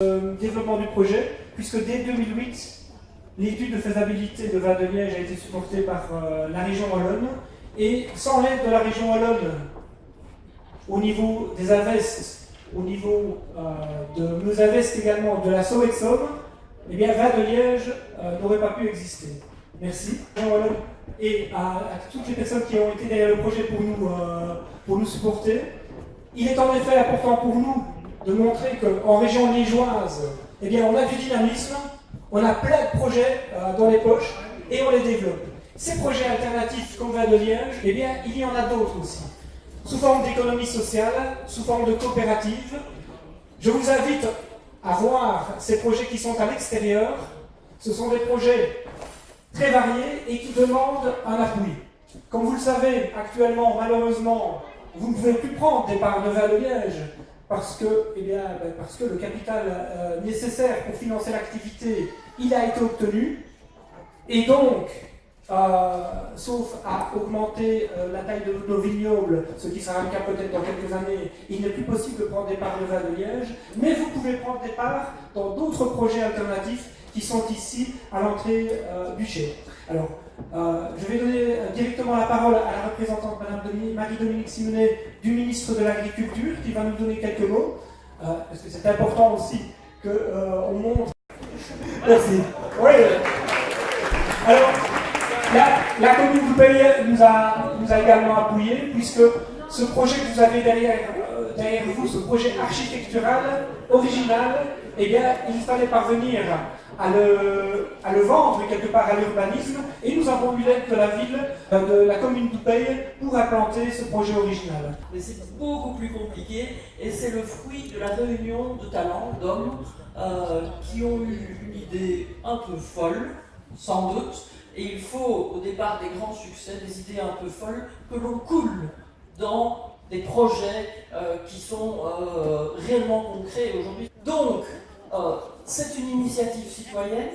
Développement du projet, puisque dès 2008, l'étude de faisabilité de Vin de Liège a été supportée par la région Wallonne, et sans l'aide de la région Wallonne, au niveau des Avestes, au niveau de Meuse-Avest également, de la Somme, eh bien Vin de Liège n'aurait pas pu exister. Merci, région Wallonne, et à toutes les personnes qui ont été derrière le projet pour nous supporter. Il est en effet important pour nous de montrer qu'en région liégeoise, eh bien, on a du dynamisme, on a plein de projets dans les poches et on les développe. Ces projets alternatifs comme Vin de Liège, eh bien, il y en a d'autres aussi. Sous forme d'économie sociale, sous forme de coopérative. Je vous invite à voir ces projets qui sont à l'extérieur. Ce sont des projets très variés et qui demandent un appui. Comme vous le savez, actuellement, malheureusement, vous ne pouvez plus prendre des parts de Vin de Liège parce que le capital nécessaire pour financer l'activité, il a été obtenu. Et donc, sauf à augmenter la taille de nos vignobles, ce qui sera le cas peut-être dans quelques années, il n'est plus possible de prendre des parts de Vin de Liège, mais vous pouvez prendre des parts dans d'autres projets alternatifs qui sont ici à l'entrée du chai. Alors, je vais donner directement la parole à la représentante Madame Marie-Dominique Simonet du ministre de l'Agriculture qui va nous donner quelques mots, parce que c'est important aussi qu'on montre. Merci. Oui. Alors, la commune du Pays nous a également appuyé, puisque ce projet que vous avez derrière vous, ce projet architectural, original, eh bien, il fallait parvenir à le vendre quelque part à l'urbanisme, et nous avons eu l'aide de la ville, de la commune d'Oupeye, pour implanter ce projet original. Mais c'est beaucoup plus compliqué, et c'est le fruit de la réunion de talents, d'hommes, qui ont eu une idée un peu folle, sans doute, et il faut, au départ des grands succès, des idées un peu folles, que l'on coule dans des projets qui sont réellement concrets aujourd'hui. Donc, c'est une initiative citoyenne.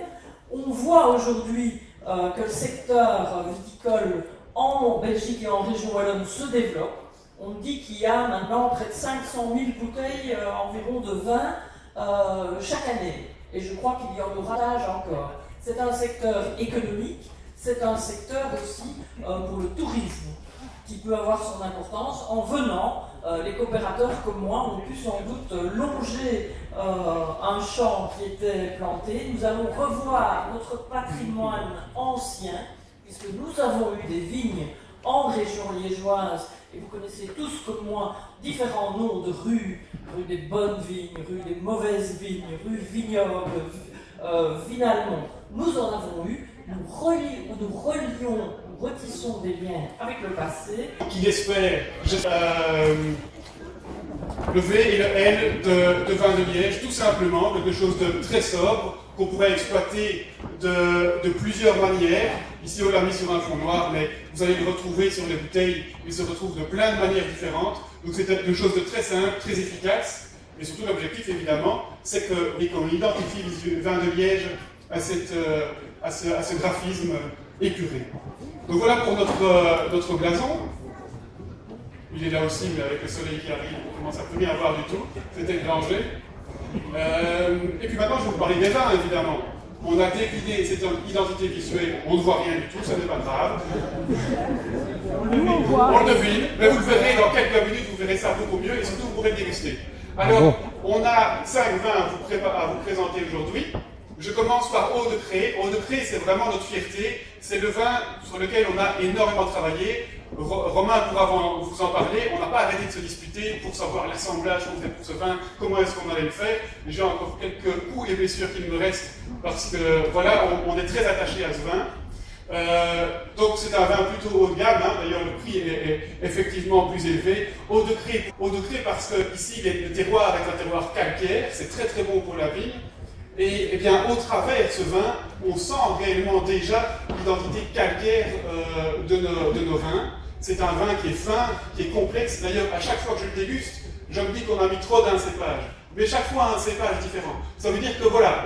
On voit aujourd'hui que le secteur viticole en Belgique et en région Wallonne se développe. On dit qu'il y a maintenant près de 500 000 bouteilles environ de vin chaque année. Et je crois qu'il y en aura encore. C'est un secteur économique, c'est un secteur aussi pour le tourisme qui peut avoir son importance. En venant, les coopérateurs comme moi ont pu sans doute longer un champ qui était planté. Nous allons revoir notre patrimoine ancien, puisque nous avons eu des vignes en région liégeoise, et vous connaissez tous comme moi différents noms de rues, rue des bonnes vignes, rue des mauvaises vignes, rue Vignoble, Vinalmont. Nous en avons eu, nous retissons des liens avec le passé. Qu'il espère le V et le L de Vin de Liège, tout simplement, quelque chose de très sobre, qu'on pourrait exploiter de plusieurs manières. Ici, on l'a mis sur un fond noir, mais vous allez le retrouver sur les bouteilles, il se retrouve de plein de manières différentes. Donc c'est quelque chose de très simple, très efficace, et surtout l'objectif, évidemment, c'est qu'on identifie les vins de Liège à ce graphisme épuré. Donc voilà pour notre blason. Il est là aussi, mais avec le soleil qui arrive, on commence à plus rien voir du tout. C'était le danger. Et puis maintenant, je vais vous parler des vins, évidemment. On a décliné cette identité visuelle, on ne voit rien du tout, ça n'est pas grave. On le devine, mais vous le verrez dans quelques minutes, vous verrez ça beaucoup mieux et surtout vous pourrez le déguster. Alors, on a 5 vins à vous présenter aujourd'hui. Je commence par Eau de Cré. Eau de Cré, c'est vraiment notre fierté. C'est le vin sur lequel on a énormément travaillé. Romain pourra vous en parler. On n'a pas arrêté de se disputer pour savoir l'assemblage qu'on faisait pour ce vin, comment est-ce qu'on allait le faire. J'ai encore quelques coups et blessures qui me restent parce que voilà, on est très attaché à ce vin. Donc c'est un vin plutôt haut de gamme, hein. D'ailleurs le prix est effectivement plus élevé. Eau de Cré parce que ici le terroir est un terroir calcaire, c'est très très bon pour la vigne. Et bien au travers ce vin, on sent réellement déjà l'identité calcaire de nos vins. C'est un vin qui est fin, qui est complexe. D'ailleurs, à chaque fois que je le déguste, je me dis qu'on a mis trop d'un cépage. Mais chaque fois un cépage différent. Ça veut dire que voilà,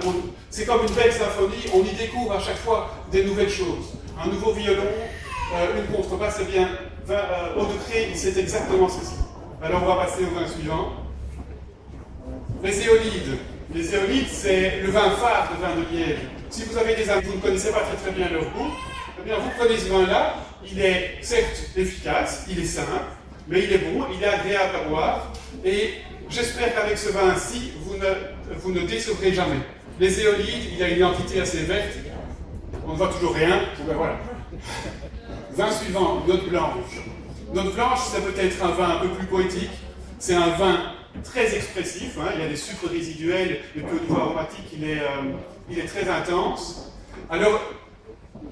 c'est comme une belle symphonie, on y découvre à chaque fois des nouvelles choses. Un nouveau violon, une contrebasse, eh bien, Eau de Cré, c'est exactement ceci. Alors on va passer au vin suivant. Les éolides. Les éolides, c'est le vin phare de vin de Liège. Si vous avez des amis, vous ne connaissez pas très bien leur goût, eh bien vous prenez ce vin-là, il est certes efficace, il est simple, mais il est bon, il est agréable à boire, et j'espère qu'avec ce vin-ci, vous ne décevrez jamais. Les éolides, il y a une identité assez verte, on ne voit toujours rien, ben voilà. Vin suivant, note blanche. Note blanche, c'est peut-être un vin un peu plus poétique, c'est un vin très expressif, hein. Il y a des sucres résiduels, et puis au niveau aromatique, il est très intense. Alors,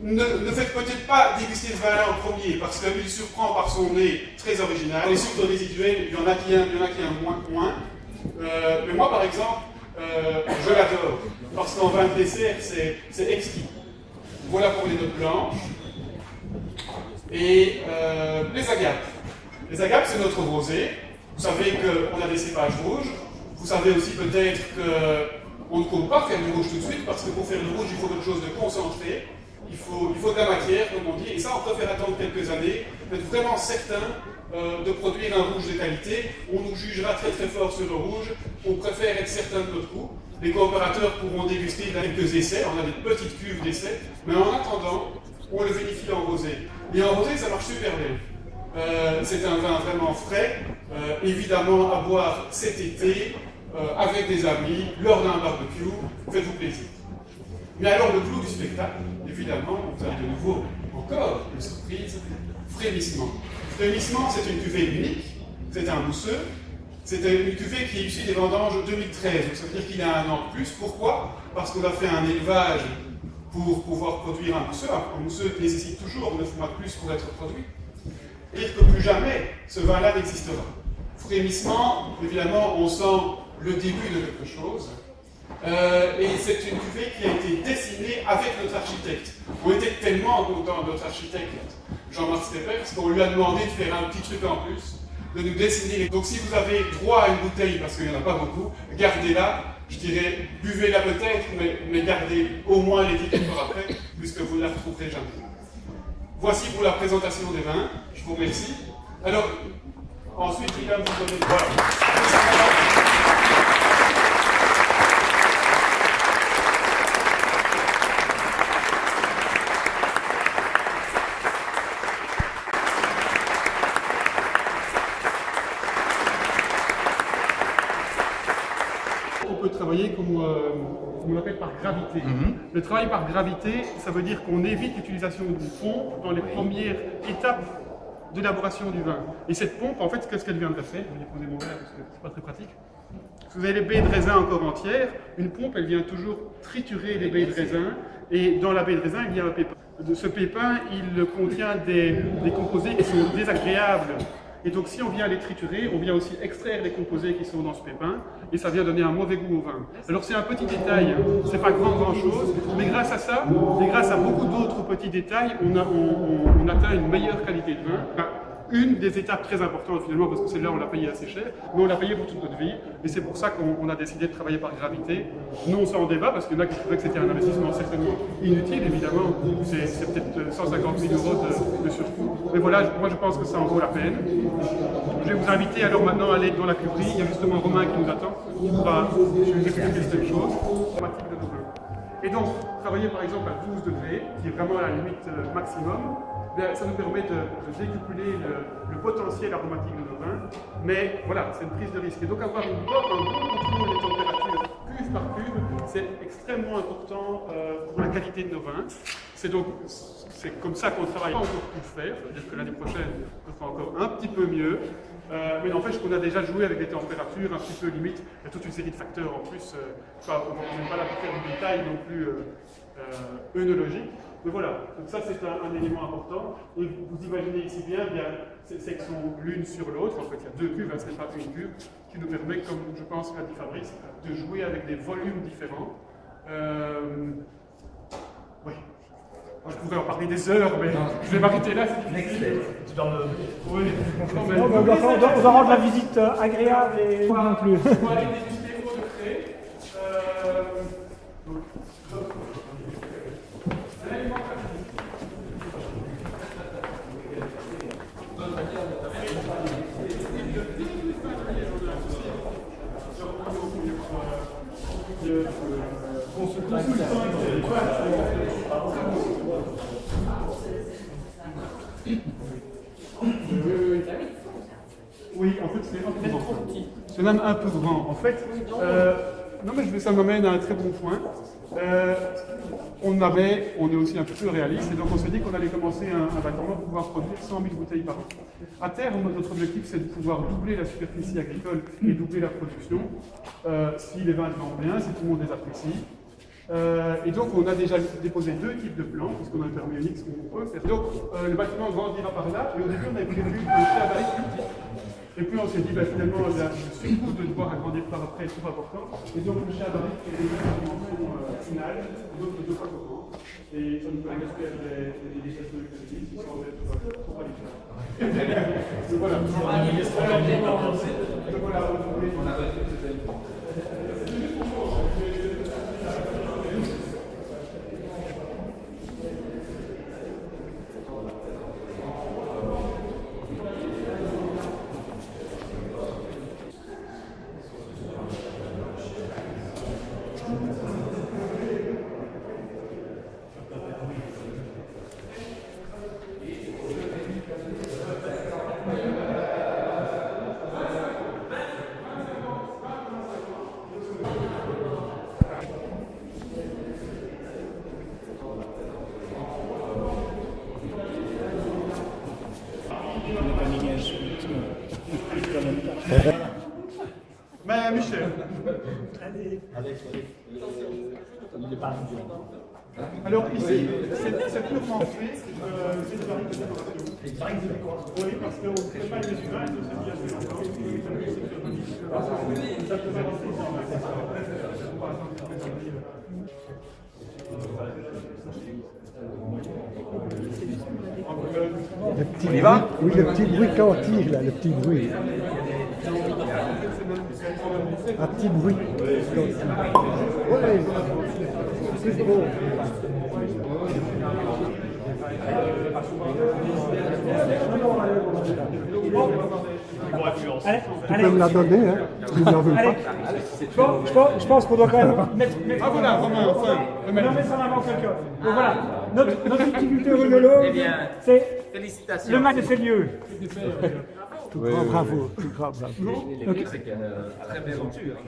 ne faites peut-être pas déguster ce vin-là en premier, parce qu'il surprend par son nez très original. Les sucres résiduels, il y en a qui aiment moins. Mais moi, par exemple, je l'adore, parce qu'en vin de dessert, c'est exquis. Voilà pour les notes blanches. Et les agapes. Les agapes, c'est notre rosé. Vous savez qu'on a des cépages rouges. Vous savez aussi peut-être qu'on ne compte pas faire du rouge tout de suite, parce que pour faire du rouge, il faut quelque chose de concentré. Il faut de la matière, comme on dit, et ça, on préfère attendre quelques années, être vraiment certain de produire un rouge de qualité. On nous jugera très très fort sur le rouge, on préfère être certain de notre goût. Les coopérateurs pourront déguster quelques essais, on a des petites cuves d'essais, mais en attendant, on le vérifie en rosé. Et en rosé, ça marche super bien. C'est un vin vraiment frais, évidemment à boire cet été, avec des amis, lors d'un barbecue, faites-vous plaisir. Mais alors le clou du spectacle, évidemment, vous avez de nouveau encore une surprise, frémissement. Frémissement, c'est une cuvée unique, c'est un mousseux, c'est une cuvée qui est issue des vendanges 2013, donc ça veut dire qu'il a 1 an de plus. Pourquoi? Parce qu'on a fait un élevage pour pouvoir produire un mousseux. Un mousseux nécessite toujours 9 mois de plus pour être produit. Dire que plus jamais ce vin-là n'existera. Frémissement, évidemment, on sent le début de quelque chose. Et c'est une cuvée qui a été dessinée avec notre architecte. On était tellement contents de notre architecte, Jean-Marc Steppers, qu'on lui a demandé de faire un petit truc en plus, de nous dessiner les... Donc si vous avez droit à une bouteille, parce qu'il n'y en a pas beaucoup, gardez-la. Je dirais, buvez-la peut-être, mais gardez au moins l'étiquette pour après, puisque vous ne la retrouverez jamais. Voici pour la présentation des vins. Je vous remercie. Alors, ensuite, il va vous donner... Voilà. Travailler comme on l'appelle par gravité. Le travail par gravité, ça veut dire qu'on évite l'utilisation d'une pompe dans les premières étapes d'élaboration du vin. Et cette pompe, en fait, qu'est-ce qu'elle viendrait faire? Je vais poser mon verre parce que c'est pas très pratique. Si vous avez les baies de raisin encore entières, une pompe, elle vient toujours triturer les baies de raisin. Et dans la baie de raisin, il y a un pépin. Ce pépin, il contient des composés qui sont désagréables. Et donc si on vient les triturer, on vient aussi extraire les composés qui sont dans ce pépin, et ça vient donner un mauvais goût au vin. Alors c'est un petit détail, c'est pas grand chose, mais grâce à ça, et grâce à beaucoup d'autres petits détails, on atteint une meilleure qualité de vin. Une des étapes très importantes finalement, parce que celle-là on l'a payé assez cher, mais on l'a payé pour toute notre vie, et c'est pour ça qu'on a décidé de travailler par gravité, non sans débat, parce qu'il y en a qui trouvaient que c'était un investissement certainement inutile, évidemment, c'est peut-être 150 000 € de surcoût, mais voilà, moi je pense que ça en vaut la peine. Je vais vous inviter alors maintenant à aller dans la cuverie, il y a justement Romain qui nous attend, qui pourra vous expliquer cette chose, aromatique de nos vins. Et donc, travailler par exemple à 12 degrés, qui est vraiment la limite maximum, ça nous permet de décupler le potentiel aromatique de nos vins, mais voilà, c'est une prise de risque. Et donc avoir un bon contrôle des températures cuve par cuve, c'est extrêmement important pour la qualité de nos vins. C'est comme ça qu'on travaille. Pas encore pu le faire, c'est-à-dire que l'année prochaine, on fera encore un petit peu mieux, mais n'empêche qu'on a déjà joué avec des températures un petit peu limites. Il y a toute une série de facteurs en plus, on n'est pas là pour faire du détail non plus œnologique. Mais voilà, donc ça c'est un élément important. Et vous imaginez ici bien, c'est qu'elles sont l'une sur l'autre. En fait, il y a 2 cuves, ce n'est pas une cuve, qui nous permet, comme je pense l'a dit Fabrice, de jouer avec des volumes différents. Oui. Moi, je pourrais en parler des heures, mais je vais m'arrêter là. Tu dois me... Oui. On doit rendre la visite agréable et pas non plus. On va aller déguster au degré. Consultant externe. Oui, en fait, c'est un peu grand. C'est même un peu grand. En fait, non, mais ça m'amène à un très bon point. On est aussi un peu réaliste, et donc on s'est dit qu'on allait commencer un bâtiment pour pouvoir produire 100 000 bouteilles par an. À terme, notre objectif, c'est de pouvoir doubler la superficie agricole et doubler la production, si les vins vont bien, si tout le monde les apprécie. Et donc, on a déjà déposé 2 types de plans, puisqu'on a un permis unique, ce qu'on peut faire. Donc, le bâtiment grandira par là, et au début, on avait prévu un chai à barrique plus petit. Et puis, on s'est dit, finalement, le surcoût de devoir agrandir par après est trop important. Et donc, le chai à barrique est déjà la dimension finale, donc 2 fois plus grand. Et ça nous permet de faire des dégustations économiques qui sont en fait trop qualifiées. Donc, voilà. Mais Michel. Alors ici, c'est purement fait, c'est des barriques de décoration. Oui, parce qu'on ne fait pas les vins, et c'est bien fait encore. Ça peut avancer le petit bruit, oui, le petit bruit quand on tire, là, le petit bruit. Un petit bruit. Oui, c'est beau. Tu peux me la donner, hein? Tu n'en veux pas. Je pense qu'on doit quand même mettre Ah voilà, Romain, enfin. on va mettre en avant quelqu'un. Donc voilà, notre viticulteur œnologue, c'est le maître de ces lieux. Tout grand bravo, tout grand bravo. Oui,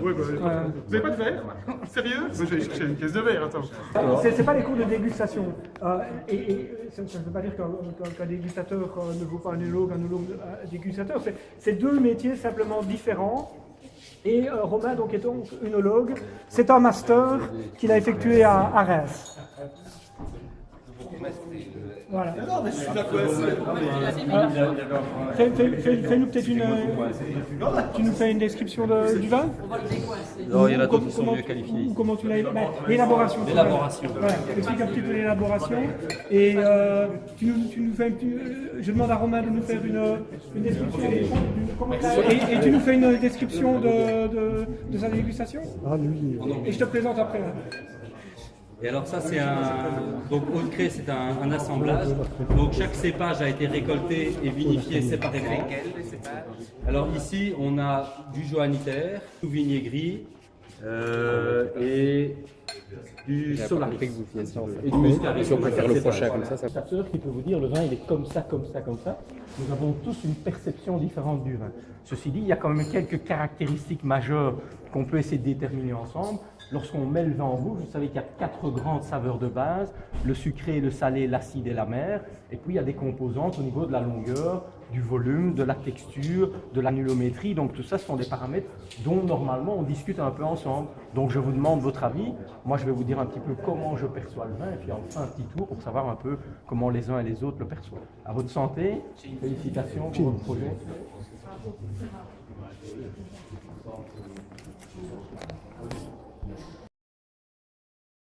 vous n'avez pas de verre? Sérieux? J'ai cherché une caisse de verre, attends. C'est pas les cours de dégustation. Et ça ne veut pas dire qu'un dégustateur ne vaut pas un œnologue dégustateur. C'est 2 métiers simplement différents. Et Romain, donc, est donc œnologue. C'est un master qu'il a effectué à Reims. Voilà. Non, mais je suis d'accord. Fais-nous peut-être tu nous fais une description du vin? Non, il y en a d'autres qui sont mieux qualifiés. Ou comment tu l'as l'élaboration. L'élaboration. Voilà, explique un petit peu l'élaboration. Et tu nous fais je demande à Romain de nous faire une description. Et tu nous fais une description de sa dégustation? Ah, lui. Et je te présente après. Et alors ça c'est donc Haut de Crais, c'est un assemblage. Donc chaque cépage a été récolté et vinifié séparément. Alors ici on a du Johanniter, du Viognier Gris et du Solaris. Et du Muscadet. Si on peut faire le prochain comme ça. Dégustateur qui peut vous dire le vin il est comme ça, comme ça, comme ça. Nous avons tous une perception différente du vin. Ceci dit, il y a quand même quelques caractéristiques majeures qu'on peut essayer de déterminer ensemble. Lorsqu'on met le vin en bouche, vous savez qu'il y a 4 grandes saveurs de base, le sucré, le salé, l'acide et l'amer. Et puis il y a des composantes au niveau de la longueur, du volume, de la texture, de l'anulométrie. Donc tout ça, ce sont des paramètres dont normalement on discute un peu ensemble. Donc je vous demande votre avis. Moi je vais vous dire un petit peu comment je perçois le vin et puis enfin un petit tour pour savoir un peu comment les uns et les autres le perçoivent. À votre santé, félicitations pour votre projet.